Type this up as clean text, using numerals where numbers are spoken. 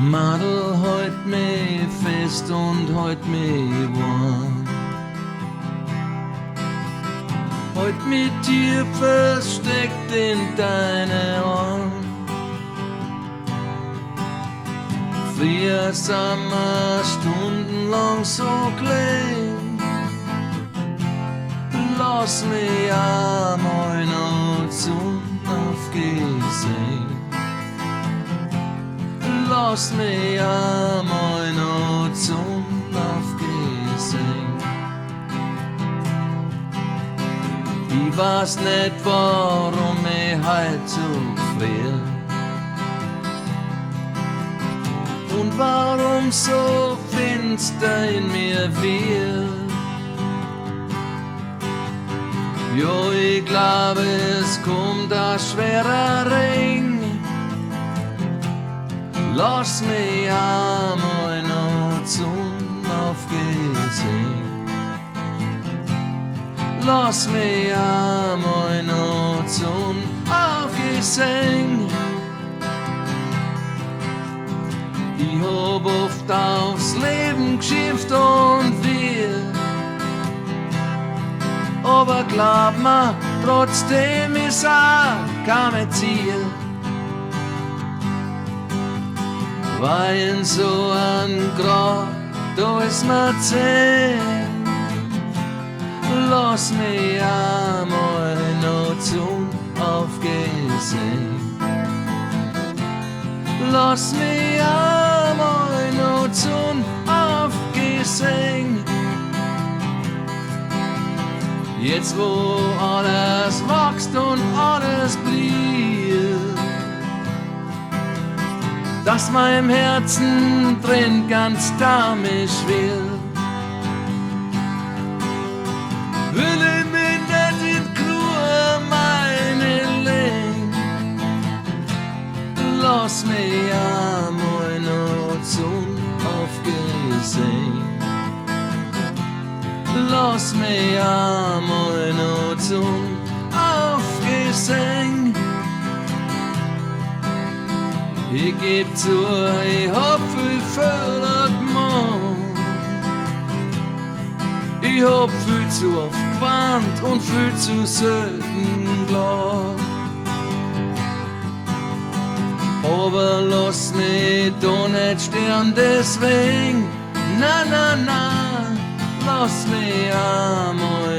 Madel heut mich fest und heut mich warm. Heut mit dir versteckt in deine Arm. Früher sind wir stundenlang so klein. Lass mich einmal noch Sonne aufgesehen. Lass mich einmal noch Sonne aufgesehen. Ich weiß nicht, warum ich heut so frier. Und warum so finster in mir wird. Jo, ich glaube, es kommt ein schwerer Ring. Lass mich einmal noch Sonne aufgesehen. Lass mich einmal noch Sonne aufgesehen. Ich hab oft aufs Leben geschimpft und wir. Aber glaub mir, trotzdem ist auch kein Ziel. Weil in so ein Grab, da ist mir zäh. Lass mich einmal noch Sonne aufgesehen. Lass mich einmal noch Sonne aufgesehen. Jetzt wo alles wächst und alles blüht, dass meinem Herzen drin ganz damisch wird. Will ich mich nicht in Kur meine legen. Lass mich einmal noch Sonne aufgesehen. Lass mich einmal noch Sonne aufgesehen. Ich geb zu, ich hab viel Fehler gemacht. Ich hab viel zu oft gewarnt und viel zu selten geglaubt. Aber lass mich da nicht sterben deswegen. Na, na, na, lass mich einmal